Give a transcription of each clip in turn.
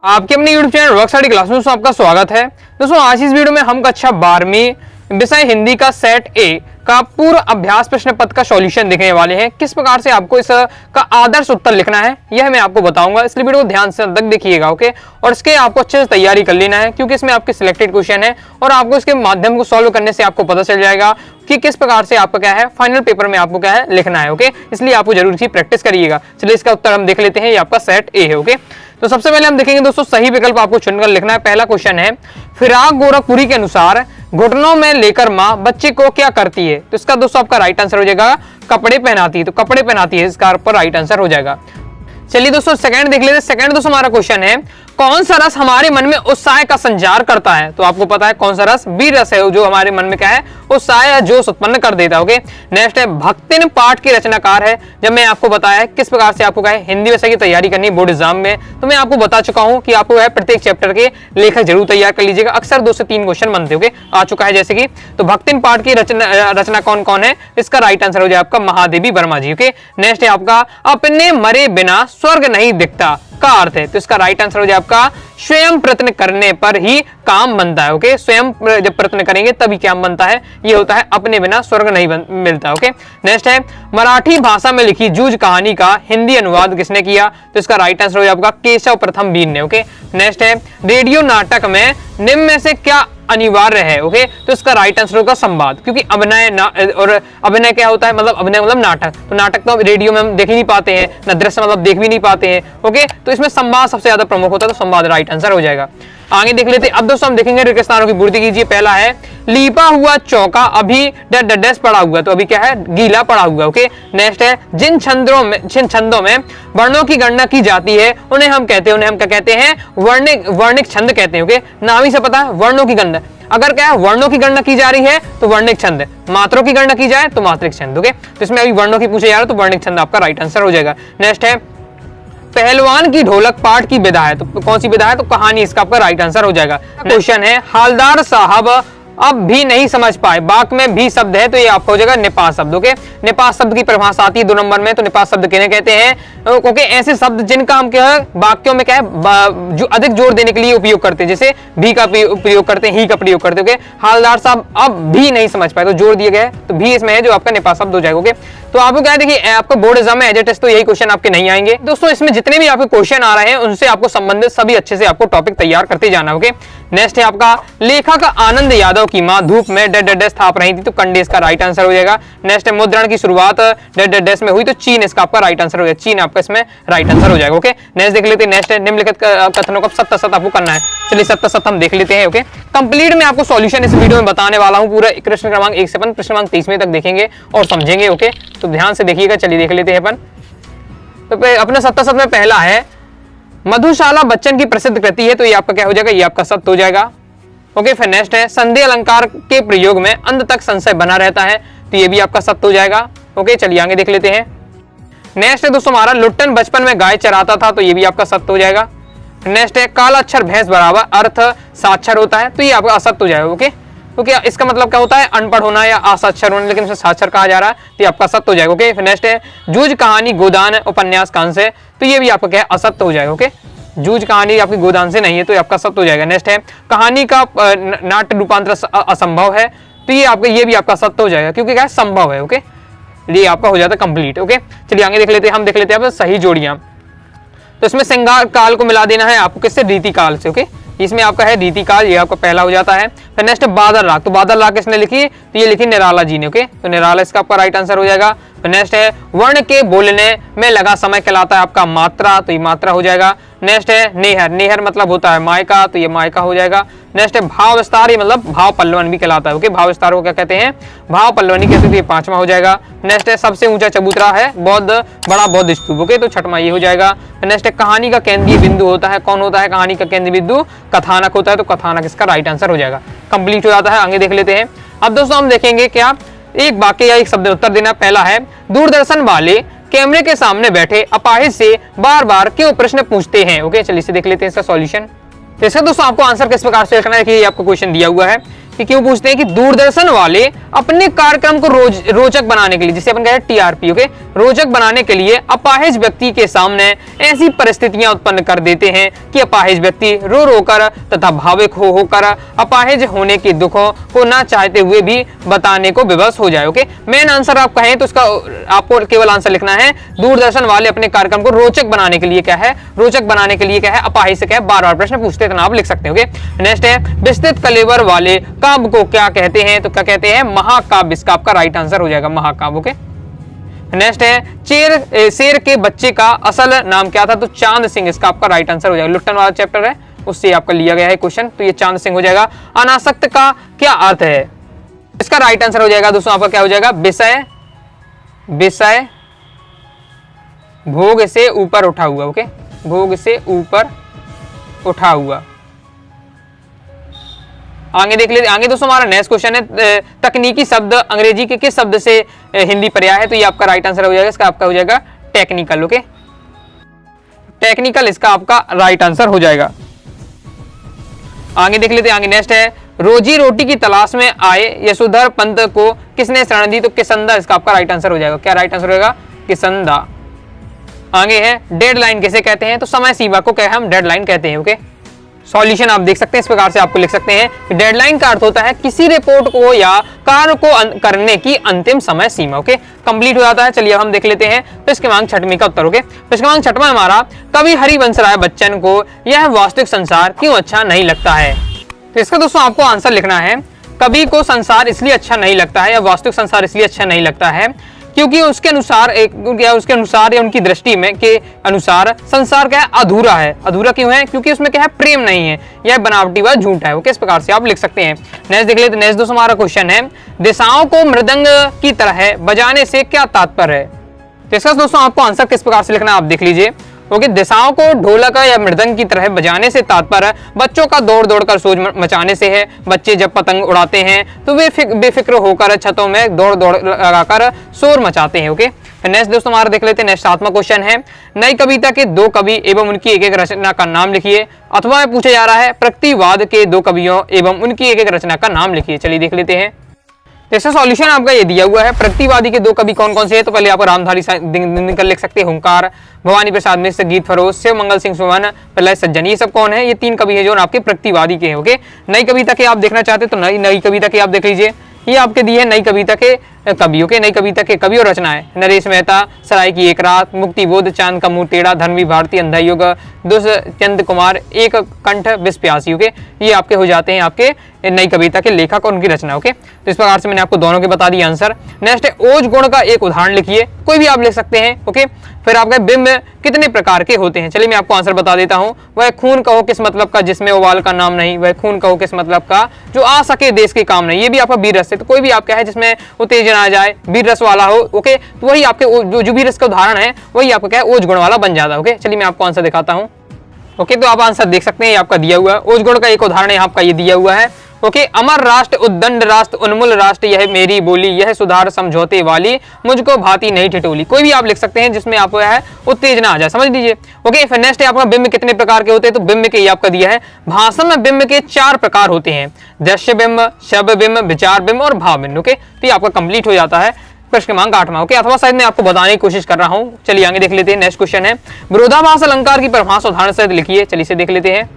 आपके अपने YouTube channel work study class में दोस्तों आपका स्वागत है। दोस्तों आज इस वीडियो में हम कक्षा 12वीं विषय हिंदी का सेट ए का पूर्व अभ्यास प्रश्न पत्र का सॉल्यूशन देखने वाले हैं। किस प्रकार से आपको इसका आदर्श उत्तर लिखना है यह मैं आपको बताऊंगा, इसलिए वीडियो को ध्यान से तक देखिएगा। ओके, और इसके आपको अच्छे से तैयारी कर लेना है क्योंकि इसमें आपके सिलेक्टेड क्वेश्चन है और आपको इसके माध्यम को सॉल्व करने से आपको पता चल जाएगा कि किस प्रकार से आपका क्या है फाइनल पेपर में आपको क्या है लिखना है। ओके, इसलिए आपको जरूर इसकी प्रैक्टिस करिएगा। चलिए इसका उत्तर हम देख लेते हैं। ये आपका सेट ए है। ओके, तो सबसे पहले हम देखेंगे दोस्तों सही विकल्प आपको चुनकर लिखना है। पहला क्वेश्चन है, फिराक गोरखपुरी के अनुसार घुटनों में लेकर माँ बच्चे को क्या करती है? तो इसका दोस्तों आपका राइट आंसर हो जाएगा कपड़े पहनाती है। तो कपड़े पहनाती है इसका ऊपर राइट आंसर हो जाएगा। चलिए दोस्तों सेकंड देख लेते हैं। सेकंड दोस्तों हमारा क्वेश्चन है, कौन सा रस हमारे मन में उत्साह का संचार करता है? तो आपको पता है कौन सा रस? वीर रस है जो हमारे मन में क्या है उत्साह या जोश उत्पन्न कर देता है। ओके, नेक्स्ट है, भक्तिन पाठ के रचनाकार है। जब मैं आपको बताया किस प्रकार से आपको क्या है हिंदी विषय की तैयारी करनी बोर्ड एग्जाम में, तो मैं आपको बता चुका हूं कि आपको प्रत्येक चैप्टर के लेखक जरूर तैयार कर लीजिएगा। अक्सर 2 से 3 क्वेश्चन बनते होंगे आ चुका है, जैसे कि तो भक्तिन पाठ की रचना कौन कौन है? इसका राइट आंसर हो जाए आपका महादेवी वर्मा जी। ओके, नेक्स्ट है आपका अपने मरे बिना स्वर्ग नहीं दिखता का अर्थ है? तो इसका राइट आंसर हो जाए आपका स्वयं प्रयत्न करने पर ही काम बनता है। ओके, स्वयं जब प्रयत्न करेंगे तभी काम बनता है, ये होता है अपने बिना स्वर्ग नहीं मिलता। ओके, नेक्स्ट है, मराठी भाषा में लिखी जूझ कहानी का हिंदी अनुवाद किसने किया? तो इसका राइट आंसर हो जाए आपका केशव प्रथम बीन ने। ओके, नेक्स्ट है, रेडियो नाटक में निम्न में से क्या अनिवार्य है? ओके, तो इसका राइट आंसर होगा संवाद, क्योंकि अभिनय और अभिनय क्या होता है मतलब अभिनय मतलब नाटक, तो नाटक तो रेडियो में हम देख ही नहीं पाते हैं, ना दृश्य मतलब देख भी नहीं पाते हैं। ओके, तो इसमें संवाद सबसे ज्यादा प्रमुख होता है, तो संवाद राइट आंसर हो जाएगा। आगे देख लेते हैं। अब दोस्तों हम देखेंगे रिक्त स्थानों की पूर्ति कीजिए। पहला है, लीपा हुआ चौका अभी डैश पड़ा हुआ, तो अभी क्या है गीला पड़ा हुआ। ओके, नेक्स्ट है, जिन छंदों में वर्णों की गणना की जाती है उन्हें हम क्या कहते हैं वर्णिक छंद कहते हैं। ओके, नाम ही से पता है वर्णों की गणना, अगर क्या है वर्णों की गणना की जा रही है तो वर्णिक छंद, मात्रों की गणना की जाए तो मात्रिक छंद। ओके, तो इसमें अभी वर्णों की पूछे जा रहा है तो वर्णिक छंद आपका राइट आंसर हो जाएगा। नेक्स्ट है, पहलवान की ढोलक पाठ की विधा है, तो कौन सी विधा है? तो कहानी, इसका आपका राइट आंसर हो जाएगा। क्वेश्चन है, हालदार साहब अब भी नहीं समझ पाए, बाक में भी शब्द है, तो ये आपका हो जाएगा निपात शब्द। ओके, निपात शब्द की परिभाषा आती है 2 नंबर में, तो निपात शब्द किन्हें कहते हैं? ओके, ऐसे शब्द जिनका हम क्या है वाक्यों में क्या है जो अधिक जोर देने के लिए उपयोग करते हैं, जैसे भी का प्रयोग करते हैं, ही का प्रयोग करते हैं। ओके, हालदार साहब अब भी नहीं समझ पाए, तो जोर दिया गया है, तो भी इसमें है जो आपका निपात शब्द हो जाएगा। ओके, तो आपको क्या है देखिए आपका बोर्ड एग्जाम में एज ए टेस्ट तो यही क्वेश्चन आपके नहीं आएंगे दोस्तों। इसमें जितने भी आपके क्वेश्चन आ रहे हैं उनसे आपको संबंधित सभी अच्छे से आपको टॉपिक तैयार करते जाना। ओके, नेक्स्ट है आपका, लेखक आनंद यादव की मां धूप में डैश थाप रही थी, तो कंडे इसका राइट आंसर हो जाएगा। नेक्स्ट है, मुद्रण की शुरुआत डैश में हुई, तो चीन इसका आपका राइट आंसर हो जाएगा। चीन आपका इसमें राइट आंसर हो जाएगा। ओके, नेक्स्ट देख लेते हैं। नेक्स्ट है, निम्नलिखित कथनों का सत्य सत्य आपको करना है। चलिए सत्य सत्य हम देख लेते हैं। ओके, कंप्लीट में आपको सॉल्यूशन इस वीडियो में बताने वाला हूं, पूरा प्रश्न क्रमांक 1 से प्रश्न क्रमांक 30 तक देखेंगे और समझेंगे। ओके, तो ध्यान से देखिएगा। चलिए देख लेते हैं अपन। तो अपने सत्य सत्य में पहला है, मधुशाला बच्चन की प्रसिद्ध कृति है, तो ये आपका क्या हो जाएगा? ये आपका सत्य हो जाएगा। ओके, फिर नेक्स्ट है, संधि अलंकार के प्रयोग में अंत तक संशय बना रहता है, तो ये भी आपका सत्य हो जाएगा। ओके, चलिए आगे देख लेते हैं। नेक्स्ट है दोस्तों हमारा, लुट्टन बचपन में गाय चराता था, तो ये भी आपका सत्य हो जाएगा। नेक्स्ट है, काला अक्षर भैंस बराबर अर्थ साक्षर होता है, तो ये आपका असत्य हो जाएगा। ओके, क्योंकि इसका मतलब क्या होता है अनपढ़ होना या असाक्षर होना, लेकिन साक्षर कहा जा रहा है, तो ये आपका सत्य हो जाएगा। ओके, फिर नेक्स्ट है, जूझ कहानी गोदान उपन्यास कांड से, तो ये भी आपका क्या है असत्य हो जाएगा। ओके, जूझ कहानी आपकी गोदान से नहीं है, तो ये आपका सत्य हो जाएगा। नेक्स्ट है, कहानी का नाट्य रूपांतर असंभव है, तो ये भी आपका सत्य हो जाएगा, क्योंकि क्या संभव है। ओके, ये आपका हो जाता है कंप्लीट। ओके, चलिए आगे देख लेते हैं। हम देख लेते हैं सही जोड़ियां, तो इसमें श्रृंगार काल को मिला देना है आपको किससे? रीति काल से। ओके, इसमें आपका है रीति काल, ये आपका पहला हो जाता है। फिर नेक्स्ट बादल राग, तो बादल राग किसने लिखी? तो ये लिखी निराला जी ने। ओके, तो निराला इसका आपका राइट आंसर हो जाएगा। फिर नेक्स्ट है, वर्ण के बोलने में लगा समय कहलाता है आपका मात्रा, तो ये मात्रा हो जाएगा। नेक्स्ट है, नेहर, नेहर मतलब होता है मायका, तो ये मायका हो जाएगा। नेक्स्ट है, भाव विस्तार, ये मतलब भाव पल्लवन भी कहलाता है। ओके, भाव विस्तार को क्या कहते हैं? भाव पल्लवनी कहते हैं, तो ये 5वां हो जाएगा। नेक्स्ट है, सबसे ऊंचा चबूतरा है बड़ा बौद्ध स्तूप। ओके, तो 6वां ये हो जाएगा। नेक्स्ट है, कहानी का केंद्रीय बिंदु होता है, कौन होता है कहानी का केंद्रीय बिंदु? कथानक होता है, तो कथानक इसका राइट आंसर हो जाएगा। कंप्लीट हो जाता है। आगे देख लेते हैं। अब दोस्तों हम देखेंगे क्या एक वाक्य या एक शब्द उत्तर देना। पहला है, दूरदर्शन वाले कैमरे के सामने बैठे अपाहिज से बार बार क्यों प्रश्न पूछते हैं? ओके, चलिए इसे देख लेते हैं इसका सॉल्यूशन। तो इसका दोस्तों आपको आंसर किस प्रकार से लिखना है कि आपको क्वेश्चन दिया हुआ है कि क्यों पूछते हैं कि दूरदर्शन वाले अपने कार्यक्रम को रोचक बनाने के लिए, जिसे अपन कहते हैं टीआरपी। ओके, रोचक बनाने के लिए अपाहिज व्यक्ति के सामने ऐसी परिस्थितियां उत्पन्न कर देते हैं कि अपाहिज व्यक्ति रो रो कर तथा भावुक हो होकर अपाहिज होने के दुखों को ना चाहते हुए भी बताने को विवश हो जाए। ओके, मेन आंसर आप कहें तो इसका आपको केवल आंसर लिखना है, दूरदर्शन वाले अपने कार्यक्रम को रोचक बनाने के लिए क्या है, रोचक बनाने के लिए क्या है, अपाहिज से क्या है, बार बार प्रश्न पूछते हैं, आप लिख सकते हैं। ओके, नेक्स्ट है विस्तृत कलेवर वाले काव्य को क्या कहते हैं, तो क्या कहते हैं, महाकाव्य। इसका आपका राइट आंसर हो जाएगा महाकाव्य। ओके, नेक्स्ट है शेर के बच्चे का असल नाम क्या था, तो चांद सिंह। इसका आपका राइट आंसर हो जाएगा, लुट्टन वाला चैप्टर है उससे आपका लिया गया है क्वेश्चन, तो ये चांद सिंह हो जाएगा। अनासक्त का क्या अर्थ है, इसका राइट आंसर हो जाएगा दोस्तों आपका क्या हो जाएगा, विषय, विषय भोग से ऊपर उठा हुआ। ओके, भोग से ऊपर उठा हुआ। आगे देख लेते, आगे दोस्तों हमारा नेक्स्ट क्वेश्चन है तकनीकी शब्द अंग्रेजी के किस शब्द से हिंदी पर्याय है, तो ये आपका राइट आंसर हो जाएगा, इसका आपका हो जाएगा टेक्निकल। ओके, टेक्निकल इसका आपका राइट आंसर हो जाएगा। आगे देख लेते हैं, आगे नेक्स्ट है रोजी रोटी की तलाश में आए यशोधर पंत को किसने शरण दी, तो किसंदा। इसका आपका राइट आंसर हो जाएगा, क्या राइट आंसर होगा, किसंदा। आगे है डेडलाइन किसे कहते हैं, तो समय सीमा को क्या हम डेडलाइन कहते हैं। ओके, सॉल्यूशन आप देख सकते हैं, इस प्रकार से आपको लिख सकते हैं कि डेडलाइन का अर्थ होता है किसी रिपोर्ट को या कार्य को करने की अंतिम समय सीमा। ओके, कंप्लीट हो जाता है। चलिए हम देख लेते हैं प्रश्न छठवीं का उत्तर। ओके, प्रश्न छठवां हमारा कवि हरिवंश राय बच्चन को यह वास्तविक संसार क्यों अच्छा नहीं लगता है, तो इसका दोस्तों आपको आंसर लिखना है, कवि को संसार इसलिए अच्छा नहीं लगता है या वास्तविक संसार इसलिए अच्छा नहीं लगता है क्योंकि उसके अनुसार या उनकी दृष्टि में के अनुसार संसार क्या है, अधूरा है। अधूरा क्यों है, क्योंकि उसमें क्या है, प्रेम नहीं है, यह बनावटी व झूठ है। वो किस प्रकार से आप लिख सकते हैं। नेक्स्ट देख लेते, नेक्स्ट दोस्तों हमारा क्वेश्चन है दिशाओं को मृदंग की तरह बजाने से क्या तात्पर्य है, तो इसका दोस्तों आपको आंसर किस प्रकार से लिखना है, आप देख लीजिए। ओके, दिशाओं को ढोलक या मृदंग की तरह बजाने से तात्पर्य बच्चों का दौड़ दौड़ कर शोर मचाने से है। बच्चे जब पतंग उड़ाते हैं तो वे बेफिक्र होकर छतों में दौड़ दौड़ लगाकर शोर मचाते हैं। ओके, नेक्स्ट दोस्तों हमारा देख लेते हैं, नेक्स्ट 7वां क्वेश्चन है नई कविता के दो कवि एवं उनकी एक एक रचना का नाम लिखिए, अथवा पूछा जा रहा है प्रकृतिवाद के दो कवियों एवं उनकी एक एक रचना का नाम लिखिए। चलिए देख लेते हैं, इसका सॉल्यूशन आपका ये दिया हुआ है। प्रकृतिवादी के दो कवि कौन कौन से हैं, तो पहले आप रामधारी दिनकर लिख सकते हैं, हुंकार, भवानी प्रसाद मिश्र, गीत फरोज, शिव मंगल सिंह सुमन, प्रलय सज्जन, ये सब कौन है, ये 3 कवि है जो आपके प्रकृतिवादी के हैं। ओके, नई कविता के आप देखना चाहते हैं तो नई कविता के आप देख लीजिए, ये आपके दिए नई कविता के कवियों के, नई कविता के कवि और रचनाएं नरेश मेहता, सराय की एक रात, मुक्तिबोध, चांद का मुंह टेढ़ा, धनवी भारती, अंधा युग, दुष्यंत कुमार, एक कंठ, विस्प्यासी। ओके, ये आपके हो जाते हैं आपके नई कविता के लेखक और उनकी रचना। ओके, तो इस प्रकार से मैंने आपको दोनों के बता दिया आंसर। नेक्स्ट है ओज गुण का एक उदाहरण लिखिए, कोई भी आप लिख सकते हैं। ओके, फिर आपका बिंब कितने प्रकार के होते हैं, चलिए मैं आपको आंसर बता देता हूं। वह खून कहो किस मतलब का जिसमें उबाल का नाम नहीं, वह खून कहो किस मतलब का जो आ सके देश के काम नहीं, ये भी आपका वीर रस है। तो कोई भी आप क्या है जिसमें उत्तेजना आ जाए, वीर रस वाला हो। ओके, तो वही आपके जो वीर रस का उदाहरण है वही आपका क्या है, ओज गुण वाला बन जाता है। ओके, चलिए मैं आपको आंसर दिखाता हूँ। ओके, तो आप आंसर देख सकते हैं, ये आपका दिया हुआ है, ओज गुण का एक उदाहरण यहाँ आपका ये दिया हुआ है। ओके, अमर राष्ट्र, उद्दंड राष्ट्र, उन्मूल राष्ट्र, यह मेरी बोली, यह सुधार समझौते वाली, मुझको भांति नहीं ठिठोली। कोई भी आप लिख सकते हैं जिसमें आपको है उत्तेजना आ जाए, समझ लीजिए। ओके, फिर नेक्स्ट है आपका बिंब कितने प्रकार के होते हैं, तो बिंब के ये आपका दिया है, भाषण में बिंब के 4 प्रकार होते हैं, दृश्य बिंब, शब्द बिंब, विचार बिंब और भाव बिंब। ओके, तो ये आपका कंप्लीट हो जाता है प्रश्न क्रमांक 8वां। ओके, अथवा शायद मैं आपको बताने की कोशिश कर रहा हूं। चलिए आगे देख लेते हैं, नेक्स्ट क्वेश्चन है विरोधाभास अलंकार की परिभाषा उदाहरण सहित लिखिए। चलिए इसे देख लेते हैं,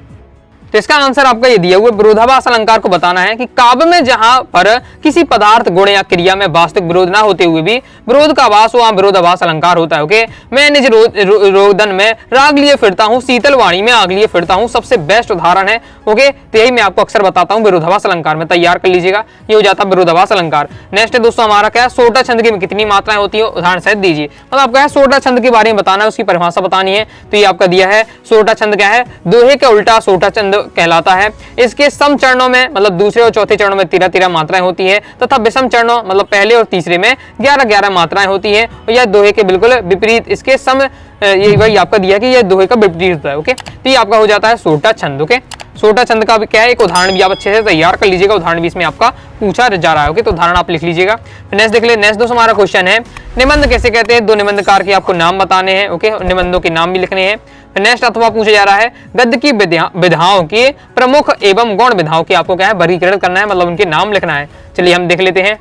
तो इसका आंसर आपका ये दिया हुआ है, विरोधाभास अलंकार को बताना है कि काव्य में जहां पर किसी पदार्थ, गुण या क्रिया में वास्तविक विरोध ना होते हुए भी विरोध का आभास, वहां विरोधाभास अलंकार होता है। ओके, मैं निज रोदन में राग लिए फिरता हूँ, शीतल वाणी में आग लिए फिरता हूँ, सबसे बेस्ट उदाहरण है। ओके, तो यही मैं आपको अक्सर बताता हूँ विरोधाभास अलंकार में, तैयार कर लीजिएगा, ये हो जाता है विरोधाभास अलंकार। नेक्स्ट है दोस्तों हमारा क्या है, सोटा छंद की कितनी मात्राएं होती है, उदाहरण सहित दीजिए। मतलब आपका है सोटा छंद के बारे में बताना है, उसकी परिभाषा बतानी है। तो ये आपका दिया है, सोटा छंद क्या है, दोहे के उल्टा सोटा छंद कहलाता है। इसके सम चरणों में मतलब दूसरे और चौथे चरणों में 13-13 मात्राएं होती है, तथा विषम चरणों मतलब पहले और तीसरे में 11-11 मात्राएं होती है। और यह दोहे के बिल्कुल विपरीत, इसके सम ये वही आपका दिया कि यह दोहे का विपरीत होता है। ओके, तो ये आपका हो जाता है सोटा छंद। ओके, सोटा छंद का भी क्या है, एक उदाहरण भी आप अच्छे से तैयार कर लीजिएगा, उदाहरण भी इसमें आपका पूछा जा रहा है। ओके, तो उदाहरण आप लिख लीजिएगा। नेक्स्ट देख ले, नेक्स्ट दोस्तों हमारा क्वेश्चन है निबंध कैसे कहते हैं, 2 निबंधकार के आपको नाम बताने हैं। ओके, निबंधों के नाम भी लिखने हैं। नेक्स्ट अथवा पूछा जा रहा है गद्य की विधाओं के प्रमुख एवं गौण विधाओं की आपको क्या है वर्गीकरण करना है, मतलब उनके नाम लिखना है। चलिए हम देख लेते हैं,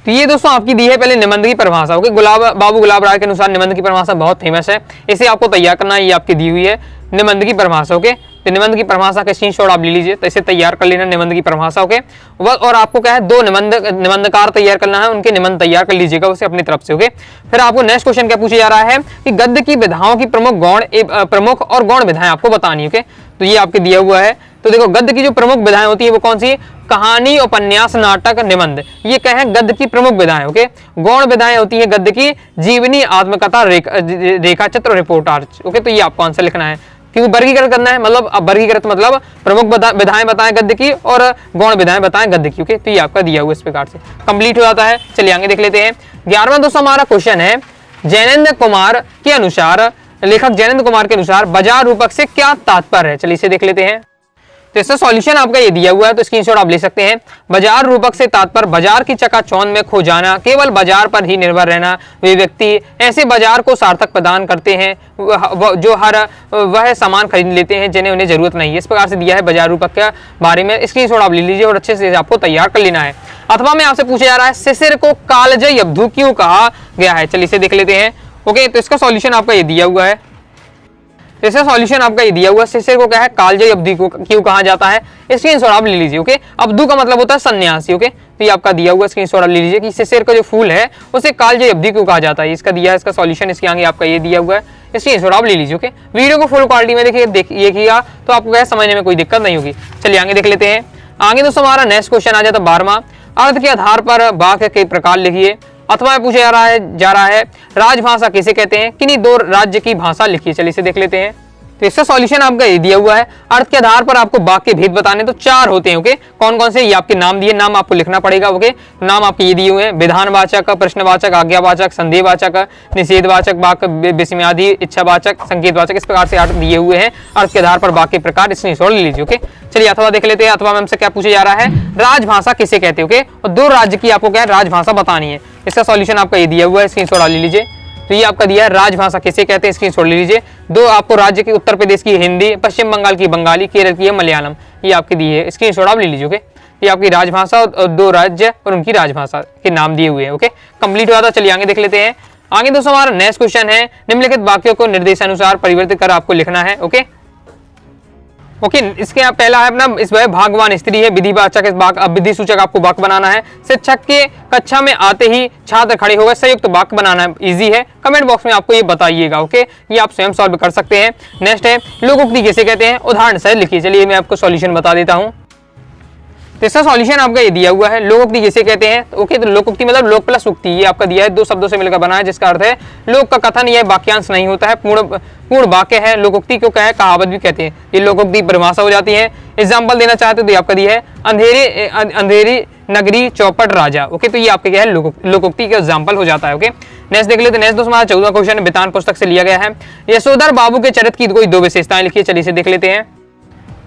तो ये दोस्तों आपकी दी है पहले निबंध की परिभाषा। ओके, बाबू गुलाब राय के अनुसार निबंध की परिभाषा बहुत फेमस है, इसे आपको तैयार करना है। ये आपकी दी हुई है निबंध की परिभाषा। ओके, तो निबंध की परिभाषा का स्क्रीनशॉट आप ले लीजिए, तो इसे तैयार कर लेना निबंध की परिभाषा। ओके, और आपको क्या है, दो निबंधकार तैयार करना है, उनके निबंध तैयार कर लीजिएगा उसे अपनी तरफ से। ओके, फिर आपको नेक्स्ट क्वेश्चन क्या पूछा जा रहा है कि गद्य की विधाओं की प्रमुख और गौण विधाएं आपको बतानी। ओके, तो ये आपके दिया हुआ है। तो देखो, गद्य की जो प्रमुख विधाएं होती है वो कौन सी? कहानी, उपन्यास, नाटक, निबंध, ये क्या है गद्य की प्रमुख विधाएं। ओके, गौण विधाएं होती है गद्य की जीवनी, आत्मकथा, रेखा चित्र, रिपोर्ट आर्च। ओके, तो ये आपको आंसर लिखना है, क्योंकि वर्गीकरण करना है, मतलब वर्गीकृत मतलब प्रमुख विधाएं बताएं गद्य की और गौण विधाएं बताएं गद्य की। ओके, तो ये आपका दिया हुआ इस प्रकार से कंप्लीट हो जाता है। चलिए आगे देख लेते हैं। 11वां दोस्तों हमारा क्वेश्चन है, जैनेन्द्र कुमार के अनुसार, लेखक जैनेन्द्र कुमार के अनुसार बाजार रूपक से क्या तात्पर्य है? चलिए इसे देख लेते हैं। तो इसका सॉल्यूशन आपका ये दिया हुआ है, तो स्क्रीनशॉट आप ले सकते हैं। बाजार रूपक से तात्पर्य बाजार की चकाचौंध में खो जाना, केवल बाजार पर ही निर्भर रहना। वे व्यक्ति ऐसे बाजार को सार्थक प्रदान करते हैं जो वह सामान खरीद लेते हैं जिन्हें उन्हें जरूरत नहीं है। इस प्रकार से दिया है बाजार रूपक के बारे में। स्क्रीनशॉट आप ले लीजिए और अच्छे से आपको तैयार कर लेना है। अथवा में आपसे पूछा जा रहा है, शिशिर को कालजयी अवधि क्यों कहा गया है? चलिए इसे देख लेते हैं। ओके, तो इसका सॉल्यूशन आपका ये दिया हुआ है। इसका सॉल्यूशन आपका ये दिया हुआ है, शिशिर को क्या है कालजयी अवधि को क्यों कहा जाता है? स्क्रीनशॉट आप ले लीजिए। ओके, अवधि का मतलब होता है सन्यासी। ओके, तो ये आपका दिया हुआ स्क्रीनशॉट आप ले लीजिए कि शिशिर का जो फूल है उसे कालजयी अवधि क्यों कहा जाता है। इसका दिया है, इसका सॉल्यूशन इसके आगे आपका ये दिया हुआ है। स्क्रीनशॉट आप ले लीजिए। ओके, वीडियो को फुल क्वालिटी में देखिएगा तो आपको क्या समझने में कोई दिक्कत नहीं होगी। चलिए आगे देख लेते हैं। आगे दोस्तों हमारा नेक्स्ट क्वेश्चन आ जाता है 12वां, अर्थ के आधार पर वाक्य के प्रकार लिखिए। अथवा में पूछा जा रहा है राजभाषा किसे कहते हैं? किन्हीं दो राज्य की भाषा लिखिए। चलिए इसे देख लेते हैं। तो इसका सॉल्यूशन आपका ये दिया हुआ है, अर्थ के आधार पर आपको वाक्य भेद बताने, तो 4 होते हैं। ओके, कौन कौन से? ये आपके नाम दिए, नाम आपको लिखना पड़ेगा। ओके, नाम आपके ये दिए हुए हैं, विधानवाचक, प्रश्नवाचक, आज्ञावाचक, संदेहवाचक, निषेधवाचक, वाक्य विस्मयादि, इच्छावाचक, संकेतवाचक। इस प्रकार से 8 दिए हुए हैं अर्थ के आधार पर वाक्य प्रकार। स्क्रीनशॉट ले लीजिए। ओके, चलिए अथवा देख लेते हैं। अथवा में हमसे क्या पूछा जा रहा है, राजभाषा किसे कहते हैं? ओके, और 2 राज्य की आपको क्या है राजभाषा बतानी है। इसका सॉल्यूशन आपका ये दिया हुआ है, स्क्रीनशॉट ले लीजिए। तो ये आपका दिया है राजभाषा किसे कहते हैं, स्क्रीनशॉट ले लीजिए। 2 आपको राज्य की, उत्तर प्रदेश की हिंदी, पश्चिम बंगाल की बंगाली, केरल की है मलयालम, ये आपकी दी है। स्क्रीनशॉट आप ले लीजिए। ओके, ये आपकी राजभाषा और 2 राज्य और उनकी राजभाषा के नाम दिए हुए हैं। ओके, कंप्लीट हुआ था। चलिए आगे देख लेते हैं। आगे दोस्तों हमारा नेक्स्ट क्वेश्चन है, निम्नलिखित वाक्यों को निर्देशानुसार परिवर्तित कर आपको लिखना है। ओके, इसके पहला है अपना, इस भागवान स्त्री है, विधिवाचक विधि सूचक आपको वाक्य बनाना है। शिक्षक के कक्षा में आते ही छात्र खड़े हो गए, संयुक्त वाक्य बनाना इजी है। कमेंट बॉक्स में आपको ये बताइएगा। ओके, ये आप स्वयं सॉल्व कर सकते हैं। नेक्स्ट है, लोकोक्ति किसे कहते हैं? उदाहरण सहित लिखिए। चलिए मैं आपको सॉल्यूशन बता देता हूँ। तो इसका सॉल्यूशन आपका ये दिया हुआ है, लोकोक्ति किसे कहते हैं? ओके, तो लोकोक्ति मतलब लोक प्लस उक्ति, ये आपका दिया है, 2 शब्दों से मिलकर बना है, जिसका अर्थ है लोक का कथन। यह वाक्यांश नहीं होता है, पूर्ण वाक्य है। लोकोक्ति को क्या है, कहावत भी कहते हैं। ये लोकोक्ति परिभाषा हो जाती है। एग्जाम्पल देना चाहते तो ये आपका दिया है, अंधेरी नगरी चौपट राजा। ओके, तो ये आपके क्या है लोकोक्ति का एग्जाम्पल हो जाता है। ओके, नेक्स्ट देख लेते हैं। नेक्स्ट दोस्तों हमारा 14वां क्वेश्चन बितान पुस्तक से लिया गया है, यशोधर बाबू के चरित्र की कोई 2 विशेषताएं लिखिए। चलिए इसे देख लेते हैं।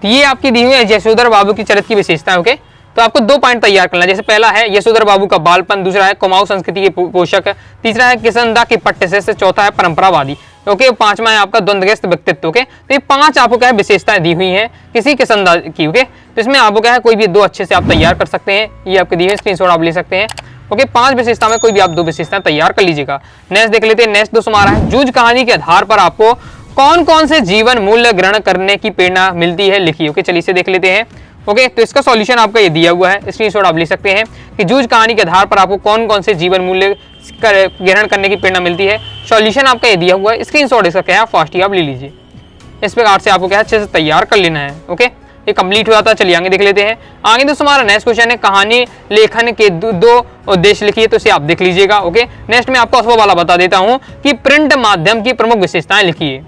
तो ये आपकी दी हुई है यशोधर बाबू की चरित्र की विशेषताएं। ओके, तो आपको 2 पॉइंट तैयार करना है। जैसे पहला है यशोधर बाबू का बालपन, दूसरा है कुमाऊं संस्कृति के पोषक, तीसरा है किसनदा के पट्टे से, चौथा है परंपरावादी। ओके, 5वां है आपका द्वंद्वग्रस्त व्यक्तित्व। ओके, तो ये 5 आपको क्या है विशेषताएं दी हुई हैं किसी किसनदा की। ओके, तो इसमें आपको क्या है कोई भी 2 अच्छे से आप तैयार कर सकते हैं। ये आपके दी है, स्क्रीनशॉट आप ले सकते हैं। ओके, 5 विशेषता में कोई भी आप 2 विशेषताएं तैयार कर लीजिएगा। नेक्स्ट देख लेते हैं। नेक्स्ट दोस्तों हमारा है, जूझ कहानी के आधार पर आपको कौन कौन से जीवन मूल्य ग्रहण करने की प्रेरणा मिलती है, लिखिए। ओके, चलिए इसे देख लेते हैं। ओके, तो इसका सॉल्यूशन आपका ये दिया हुआ है, स्क्रीनशॉट आप ले सकते हैं कि जूझ कहानी के आधार पर आपको कौन कौन से जीवन मूल्य ग्रहण करने की प्रेरणा मिलती है। सॉल्यूशन आपका ये दिया हुआ है, स्क्रीनशॉट इसका क्या है फास्ट ही आप ले लीजिए। इस प्रकार से आपको क्या अच्छे से तैयार कर लेना है। ओके, ये कंप्लीट हुआ था। चलिए आगे देख लेते हैं। आगे दोस्तों हमारा नेक्स्ट क्वेश्चन है, कहानी लेखन के 2 उद्देश्य लिखिए। तो इसे आप देख लीजिएगा। ओके, नेक्स्ट में आपको अथवा वाला बता देता हूँ कि प्रिंट माध्यम की प्रमुख विशेषताएं लिखिए।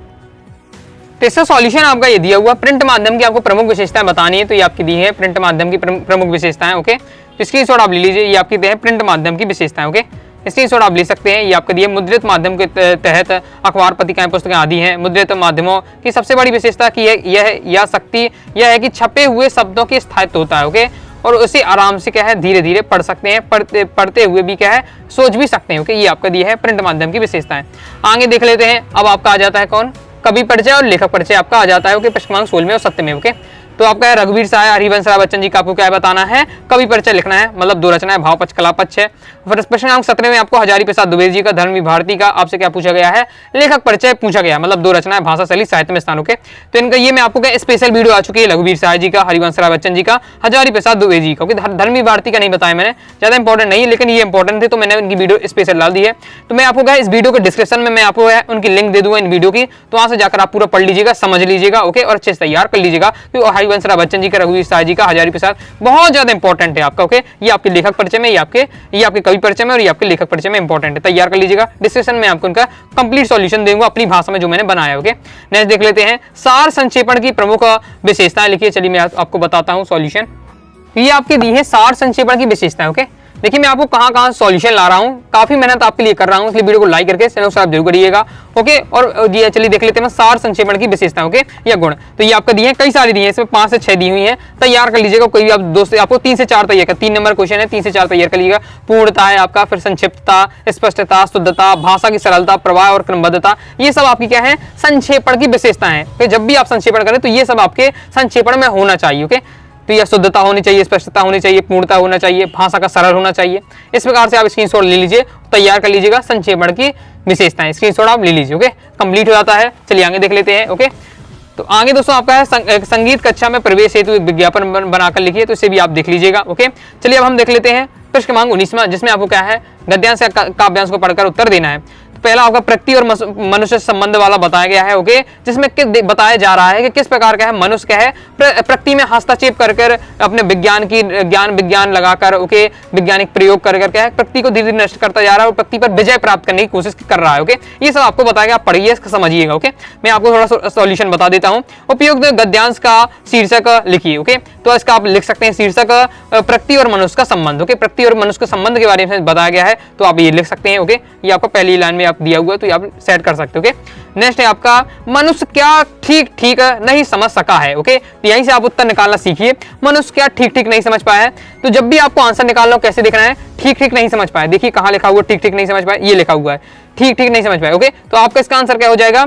तो इसका सॉल्यूशन आपका ये दिया हुआ, प्रिंट माध्यम की आपको प्रमुख विशेषताएं बतानी है। तो ये आपकी दी है प्रिंट माध्यम की प्रमुख विशेषताएं। ओके, तो स्क्रीनशॉट आप ले लीजिए। ये आपकी दी है प्रिंट माध्यम की विशेषताएं। ओके, स्क्रीनशॉट आप ले सकते हैं। ये आपके दिए मुद्रित माध्यम के तहत अखबार, पत्रिकाएं, पुस्तकें आदि हैं। मुद्रित माध्यमों की सबसे बड़ी विशेषता की यह शक्ति यह है कि छपे हुए शब्दों की स्थायित्व होता है। ओके, और उसे आराम से क्या है धीरे धीरे पढ़ सकते हैं, पढ़ते हुए भी क्या है सोच भी सकते हैं। ओके, ये आपका दिया है प्रिंट माध्यम की विशेषताएं। आगे देख लेते हैं। अब आपका आ जाता है कौन, कवि परिचय और लेखक परिचय आपका आ जाता है। ओके, प्रश्न क्रमांक 16 और 17 में। ओके, तो आपका है रघुवीर सहाय हरिवंश राय बच्चन जी का आपको क्या बताना है, कवि परिचय लिखना है, मतलब 2 रचनाएं, भाव पक्ष कला पक्ष है। फिर प्रश्न अंक 17 में आपको हजारी प्रसाद द्विवेदी जी का धर्मवीर भारती का आपसे क्या पूछा गया है, लेखक परिचय पूछा गया, मतलब 2 रचनाएं भाषा शैली साहित्य में स्थानों के। तो इनका ये मैं आपको क्या स्पेशल वीडियो आ चुकी है रघुवीर सहाय जी का, हरिवंश राय बच्चन जी का, हजारी प्रसाद द्विवेदी जी का, क्योंकि धर्मवीर भारती का नहीं बताया मैंने, ज्यादा इंपॉर्टेंट नहीं, लेकिन ये इंपॉर्टेंट थे तो मैंने उनकी वीडियो स्पेशल डाल दी है। तो मैं आपको क्या इस वीडियो के डिस्क्रिप्शन में मैं आपको उनकी लिंक दे दूंगा इन वीडियो की, तो वहां से जाकर आप पूरा पढ़ लीजिएगा, समझ लीजिएगा, ओके, और अच्छे से तैयार कर लीजिएगा। तो हरिवंश राय बच्चन जी का, रघुवीर सहाय जी का, हजारी प्रसाद बहुत ज्यादा इंपॉर्टेंट है आपका, ओके। ये आपके लेखक परिचय में, ये आपके कवि परिचय में और ये आपके लेखक परिचय में इंपॉर्टेंट है, तैयार कर लीजिएगा। डिस्क्रिप्शन में आपको उनका कंप्लीट सॉल्यूशन दूंगा अपनी भाषा में जो मैंने बनाया, ओके। नेक्स्ट देख लेते हैं, सार संक्षेपण की प्रमुख विशेषताएं लिखिए। चलिए मैं आपको बताता हूं सॉल्यूशन। ये आपके दी है सार संक्षेपण की विशेषताएं, ओके। देखिए मैं आपको कहां सॉल्यूशन ला रहा हूं, काफी मेहनत आपके लिए कर रहा हूं, इसलिए वीडियो को लाइक करके चैनल सब्सक्राइब जरूर करिएगा, ओके। और ये चलिए देख लेते हैं सार संक्षेपण की विशेषताएं, ओके, या गुण। तो ये आपका दिए हैं, कई सारी दी है, इसमें 5 से 6 दी हुई है, तैयार कर लीजिएगा। कोई भी आप दोस्त आपको 3 से 4 तैयार कर, 3 नंबर क्वेश्चन है, 3 से 4 तैयार कर लीजिएगा। पूर्णता है आपका, फिर संक्षिप्तता, स्पष्टता, शुद्धता, भाषा की सरलता, प्रवाह और क्रमबद्धता, ये सब आपकी क्या है, संक्षेपण की विशेषताएं हैं। जब भी आप संक्षेपण करें तो ये सब आपके संक्षेपण में होना चाहिए, ओके। तो यह शुद्धता होनी चाहिए, स्पष्टता होनी चाहिए, पूर्णता होना चाहिए, भाषा का सरल होना चाहिए। इस प्रकार से आप स्क्रीनशॉट ले लीजिए, तैयार कर लीजिएगा संक्षेपण की विशेषताएं, स्क्रीनशॉट आप ले लीजिए, ओके। कंप्लीट हो जाता है। चलिए आगे देख लेते हैं, ओके। तो आगे दोस्तों आपका है संगीत कक्षा में प्रवेश हेतु एक विज्ञापन बनाकर लिखिए, तो इसे भी आप देख लीजिएगा, ओके। चलिए अब हम देख लेते हैं प्रश्न क्रमांक 19वां, जिसमें आपको क्या है, गद्यांश या काव्यांश को पढ़कर उत्तर देना है। पहला आपका प्रकृति और मनुष्य संबंध वाला बताया गया है, ओके, जिसमें बताया जा रहा है कि किस प्रकार का है मनुष्य क्या है प्रकृति में हस्तक्षेप कर अपने विज्ञान लगाकर, ओके, वैज्ञानिक प्रयोग कर क्या है प्रकृति को धीरे धीरे नष्ट करता जा रहा है और प्रकृति पर विजय प्राप्त करने की कोशिश कर रहा है, ओके। ये सब आपको बताएगा, आप पढ़िए, समझिएगा, ओके। मैं आपको थोड़ा सा सॉल्यूशन बता देता हूँ। उपयुक्त गद्यांश का शीर्षक लिखिए, ओके। तो इसका आप लिख सकते हैं शीर्षक प्रकृति और मनुष्य का संबंध, ओके। प्रकृति और मनुष्य के संबंध के बारे में बताया गया है, तो आप ये लिख सकते हैं, ओके। ये आपका पहली लाइन में दिया हुआ है, तो आप सेट कर सकते हो, ओके। नेक्स्ट है आपका मनुष्य क्या ठीक नहीं समझ सका है, ओके। तो यहीं से आप उत्तर निकालना सीखिए, मनुष्य क्या ठीक नहीं समझ पाया है। तो जब भी आपको आंसर निकालना हो कैसे देखना है, ठीक नहीं समझ पाया, देखिए कहां लिखा हुआ ठीक नहीं समझ पाया, ये लिखा हुआ है ठीक नहीं समझ पाया, ओके। तो आपका इसका आंसर क्या हो जाएगा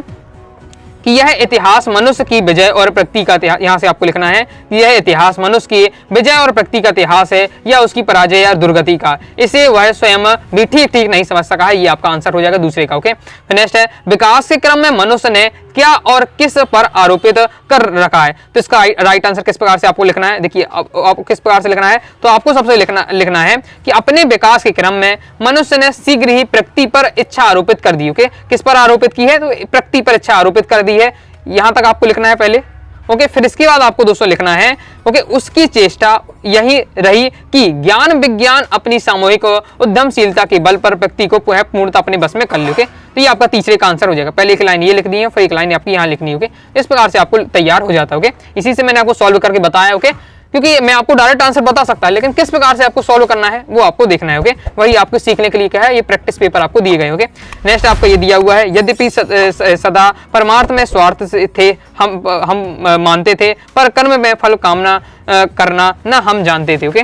कि यह इतिहास मनुष्य की विजय और प्रकृति का इतिहास, यहां से आपको लिखना है कि यह इतिहास मनुष्य की विजय और प्रकृति का इतिहास है या उसकी पराजय या दुर्गति का, इसे वह स्वयं भी ठीक नहीं समझ सका है। ये आपका आंसर हो जाएगा दूसरे का, ओके। नेक्स्ट है विकास के क्रम में मनुष्य ने क्या और किस पर आरोपित कर रखा है। तो इसका राइट आंसर किस प्रकार से आपको लिखना है, देखिए आपको किस प्रकार से लिखना है, तो आपको सबसे लिखना है कि अपने विकास के क्रम में मनुष्य ने शीघ्र ही प्रकृति पर इच्छा आरोपित कर दी, ओके। किस पर आरोपित की है, तो प्रकृति पर इच्छा आरोपित कर दी है, यहां तक आपको लिखना है पहले, ओके। फिर इसके बाद आपको दोस्तों लिखना है, ओके, उसकी चेष्टा यही रही कि ज्ञान विज्ञान अपनी सामूहिक उद्यमशीलता के बल पर प्रकृति को पूर्णतः अपने बस में कर ले, ओके। तो ये आपका तीसरे का आंसर हो जाएगा। पहले एक लाइन ये लिख दी है, फिर एक लाइन आपकी यहाँ लिखनी है, ओके। इस प्रकार से आपको तैयार हो जाता है, ओके। इसी से मैंने आपको सॉल्व करके बताया, ओके, क्योंकि मैं आपको डायरेक्ट आंसर बता सकता है, लेकिन किस प्रकार से आपको सॉल्व करना है वो आपको देखना है, ओके। वही आपको सीखने के लिए क्या है, ये प्रैक्टिस पेपर आपको दिए गए, ओके। नेक्स्ट आपको ये दिया हुआ है, यद्यपि सदा परमार्थ में स्वार्थ थे, हम मानते थे, पर कर्म में फल कामना करना न हम जानते थे, ओके।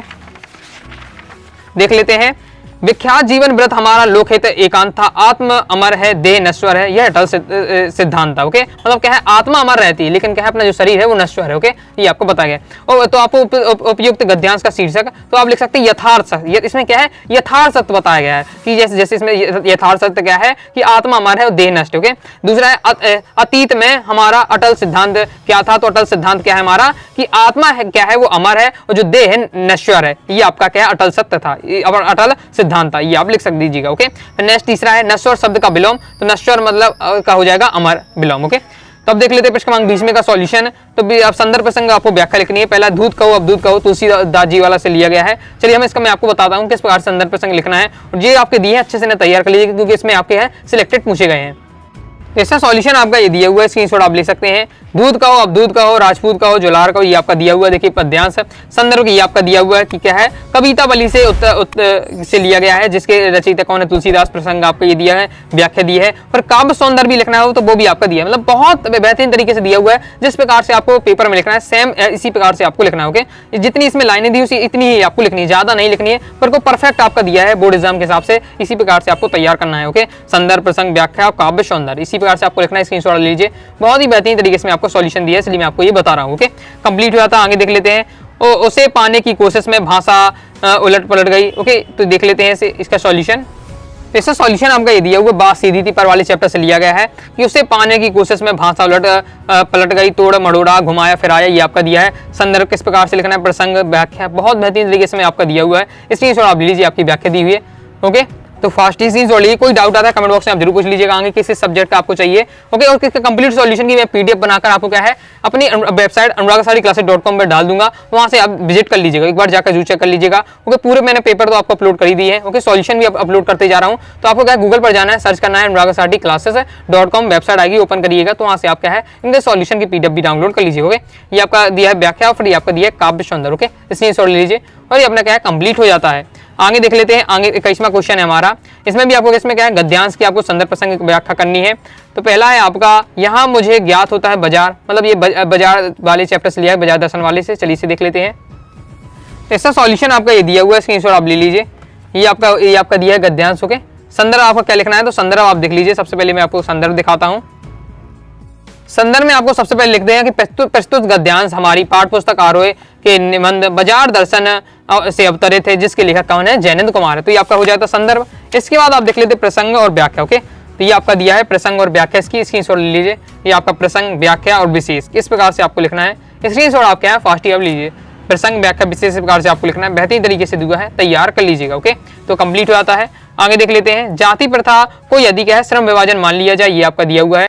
देख लेते हैं, विख्यात जीवन व्रत हमारा लोकहित एकांत था, आत्म अमर है देह नश्वर है, यह अटल सिद्धांत था, ओके। मतलब क्या है, आत्मा अमर रहती है लेकिन क्या है अपना जो शरीर है वो नश्वर है, ओके। ये आपको बताया गया। और तो आपको उपयुक्त गद्यांश का शीर्षक तो आप लिख सकते हैं यथार्थ सत्य। इसमें क्या है, यथार्थ सत्य बताया गया है कि जैसे इसमें यथार्थ सत्य क्या है कि आत्मा अमर है और देह नष्ट, ओके। दूसरा है अतीत में हमारा अटल सिद्धांत क्या था, तो अटल सिद्धांत क्या है हमारा कि आत्मा है क्या है वो अमर है और जो देह है नश्वर है, ये आपका क्या है अटल सत्य था, अटल सिद्धांत था, ये आप लिख सक दीजिएगा, ओके। नेक्स्ट तीसरा है नश्वर शब्द का विलोम, तो नश्वर मतलब का हो जाएगा अमर विलोम, ओके। तो अब देख लेते हैं प्रश्न क्रमांक 20 में का सॉल्यूशन। तो आप संदर्भ प्रसंग आपको व्याख्या लिखनी है। पहला दूध कहो अब दूध कहो, तुलसीदास जी वाला से लिया गया है। चलिए हम इसका मैं आपको बताता हूँ किस प्रकार संदर्भ प्रसंग लिखना है, और ये आपके दिए हैं, अच्छे से तैयार कर लीजिए क्योंकि इसमें आपके हैं सिलेक्टेड पूछे गए हैं। इसका सॉल्यूशन आपका ये दिया हुआ है, स्क्रीनशॉट आप ले सकते हैं। दूध कहो अब दूध कहो, राजपूत कहो जोलार कहो, ये आपका दिया हुआ है। देखिए पद्यांश संदर्भ ये आपका दिया हुआ है कि क्या है, कविता बलि से लिया गया है, जिसके रचयिता कौन है, तुलसीदास। प्रसंग आपको ये दिया है, व्याख्या दी है। पर काव्य सौंदर्य भी लिखना है तो वो भी आपका दिया है, मतलब बहुत बेहतरीन तरीके से दिया हुआ है। जिस प्रकार से आपको पेपर में लिखना है सेम इसी प्रकार से आपको लिखना है, ओके। जितनी इसमें लाइनें दी उसी इतनी ही आपको लिखनी है, ज्यादा नहीं लिखनी है, पर को परफेक्ट आपका दिया है बोर्ड एग्जाम के हिसाब से, इसी प्रकार से आपको तैयार करना है, ओके। संदर्भ प्रसंग व्याख्या काव्य सौंदर्य इसी प्रकार से आपको लिखना है, स्क्रीनशॉट लीजिए। बहुत ही बेहतरीन तरीके से मैं आपको आपको सॉल्यूशन दिया है, इसलिए मैं आपको ये बता रहा हूँ। ओके, कंप्लीट हो जाता है, आगे देख लेते हैं। उसे पाने की कोशिश में भाषा उलट पलट गई। ओके, तो देख लेते हैं इसका सॉल्यूशन। तो इसका सॉल्यूशन आपका ये दिया हुआ, बात सीधी थी पर वाले चैप्टर से लिया गया है कि उसे पाने की कोशिश में भाषा उलट पलट गई, तोड़ मड़ोड़ा घुमाया फिराया, ये आपका दिया है। संदर्भ किस प्रकार से लिखना है, प्रसंग व्याख्या बहुत बेहतरीन तरीके से आपका दिया हुआ है, इसलिए आप लीजिए, आपकी व्याख्या दी हुई है। ओके, तो फास्ट इजी जोड़ लीजिए, कोई डाउट आता है कमेंट बॉक्स में आप जरूर पूछ लीजिएगा, आगे किस सब्जेक्ट का आपको चाहिए। ओके, और किसका कंप्लीट सॉल्यूशन की मैं पीडीएफ बनाकर आपको क्या है अपनी वेबसाइट अनुरागसाडीक्लासेस.com पर डाल दूंगा, वहां से आप विजिट कर लीजिएगा, एक बार जाकर जरूर चेक कर लीजिएगा। ओके, पूरे मैंने पेपर तो आपको अपलोड कर ही दी है। ओके, सॉल्यूशन भी अपलोड करते जा रहा हूँ, तो आपको क्या गूगल पर जाना है, सर्च करना है अनुरागसाडीक्लासेस.com, वेबसाइट आएगी, ओपन करिएगा, तो वहां से आप क्या है इनके सॉल्यूशन की पीडीएफ भी डाउनलोड कर लीजिए। ओके, ये आपका दिया है व्याख्या, फिर ये आपका दिया है काव्य सौंदर्य। ओके, इसलिए सोच लीजिए और ये अपना क्या है कंप्लीट हो जाता है। आगे देख लेते हैं, आगे 21वां क्वेश्चन है हमारा। इसमें भी आपको इसमें क्या है गद्यांश की आपको संदर्भ प्रसंग की व्याख्या करनी है। तो पहला है आपका, यहाँ मुझे ज्ञात होता है बाजार, मतलब ये बाजार वाले चैप्टर से लिया है, बाजार दर्शन वाले से। चलिए इसे देख लेते हैं। इसका सॉल्यूशन आपका ये दिया हुआ है, स्क्रीनशॉट आप ले लीजिए। ये आपका दिया है गद्यांश। ओके, संदर्भ आपका क्या लिखना है, तो संदर्भ आप देख लीजिए। सबसे पहले मैं आपको संदर्भ दिखाता हूँ। संदर्भ में आपको सबसे पहले लिख दें कि प्रस्तुत गद्यांश हमारी पाठ्य पुस्तक आरोह के निबंध बाजार दर्शन से अवतरित है, जिसके लेखक कौन है, जयनंद कुमार है। तो ये आपका हो जाता है संदर्भ। इसके बाद आप देख लेते प्रसंग और व्याख्या। ओके, तो ये आपका दिया है प्रसंग और व्याख्या, इसकी स्क्रीनशॉट ले लीजिए। ये आपका प्रसंग व्याख्या और विशेष इस प्रकार से आपको लिखना है, स्क्रीनशॉट आप क्या है फास्ट आप लीजिए। प्रसंग व्याख्या विशेष प्रकार से आपको लिखना है, बेहतरीन तरीके से दिया है, तैयार कर लीजिएगा। ओके, तो कंप्लीट हो जाता है। आगे देख लेते हैं, जाति प्रथा को यदि क्या है श्रम विभाजन मान लिया जाए, ये आपका दिया हुआ है।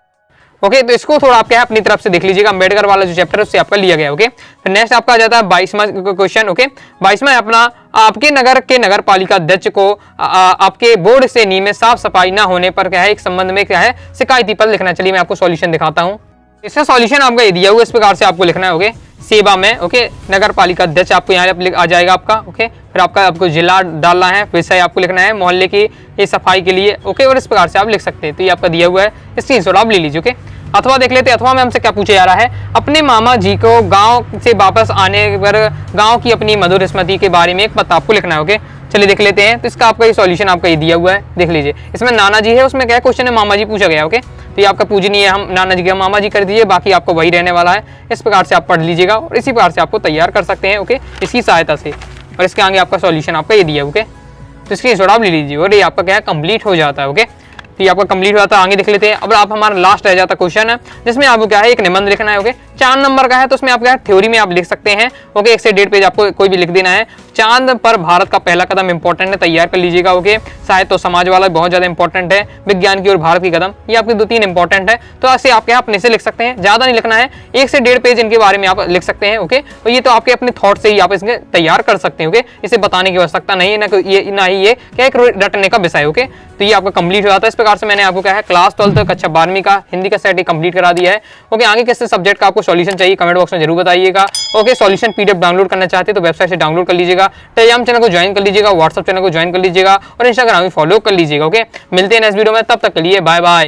ओके, तो इसको थोड़ा आप क्या है अपनी तरफ से देख लीजिएगा, अम्बेडकर वाला जो चैप्टर है उससे आपका लिया गया। ओके, फिर नेक्स्ट आपका आ जाता है 22वां क्वेश्चन। ओके, 22वां अपना, आपके नगर के नगर पालिका अध्यक्ष को आपके बोर्ड से नियमित साफ सफाई न होने पर क्या है एक संबंध में क्या है शिकायती पत्र लिखना। चलिए मैं आपको सॉल्यूशन दिखाता हूँ। इसका सॉल्यूशन आपका ये दिया हुआ, इस प्रकार से आपको लिखना है। ओके, सेवा में ओके नगर पालिका अध्यक्ष आपको यहाँ आ जाएगा आपका। ओके, फिर आपको जिला डालना है, विषय आपको लिखना है मोहल्ले की ये सफाई के लिए। ओके, और इस प्रकार से आप लिख सकते हैं। तो ये आपका दिया हुआ है, स्क्रीनशॉट आप ले लीजिए। ओके, अथवा देख लेते हैं। अथवा में हमसे क्या पूछा जा रहा है, अपने मामा जी को गांव से वापस आने पर गांव की अपनी मधुर स्मृति के बारे में एक पत्र आपको लिखना है। ओके, चलिए देख लेते हैं। तो इसका आपका ये सॉल्यूशन आपका ये दिया हुआ है, देख लीजिए। इसमें नाना जी है, उसमें क्या क्वेश्चन है मामा जी पूछा गया। ओके, तो ये आपका पूजनीय है, हम नाना जी का मामा जी कर दीजिए, बाकी आपको वही रहने वाला है। इस प्रकार से आप पढ़ लीजिएगा और इसी प्रकार से आपको तैयार कर सकते हैं। ओके, इसकी सहायता से, और इसके आगे आपका सॉल्यूशन आपका ये दिया। ओके, तो इसकी आप ले लीजिए और ये आपका क्या है कंप्लीट हो जाता है। ओके, तो ये आपका कंप्लीट हो जाता है। आगे देख लेते हैं। अब आप हमारा लास्ट रह जाता क्वेश्चन है, जिसमें आपको क्या है एक निबंध लिखना है। ओके, 4 नंबर का है, तो उसमें आप क्या है थ्योरी में आप लिख सकते हैं। ओके, 1 से 1.5 पेज आपको कोई भी लिख देना है। चांद पर भारत का पहला कदम इंपॉर्टेंट है, तैयार कर लीजिएगा। ओके, साहित्य और समाज वाला बहुत ज्यादा इंपॉर्टेंट है। विज्ञान की ओर भारत की कदम, ये आपके 2-3 इंपॉर्टेंट है। तो ऐसे आप क्या अपने से लिख सकते हैं, ज्यादा नहीं लिखना है, 1 से 1.5 पेज इनके बारे में आप लिख सकते हैं। ओके, तो ये तो आपके अपने थॉट से ही आप इसमें तैयार कर सकते हैं। ओके, इसे बताने की आवश्यकता नहीं है, ना ही ये क्या एक रटने का विषय। ओके, तो ये आपका कंप्लीट हो जाता है। इस प्रकार से मैंने आपको क्या है क्लास 12 कक्षा 12वीं का हिंदी का सेट कंप्लीट करा दिया है। ओके, आगे किस सब्जेक्ट का आपको सॉल्यूशन चाहिए कमेंट बॉक्स में जरूर बताइएगा। ओके, सॉल्यूशन पीडीएफ डाउनलोड करना चाहते हैं तो वेबसाइट से डाउनलोड कर लीजिएगा, टेलीग्राम चैनल को ज्वाइन कर लीजिएगा, व्हाट्सएप चैनल को ज्वाइन कर लीजिएगा और इंस्टाग्राम भी फॉलो कर लीजिएगा। ओके, मिलते हैं नेक्स्ट वीडियो में, तब तक के लिए बाय बाय।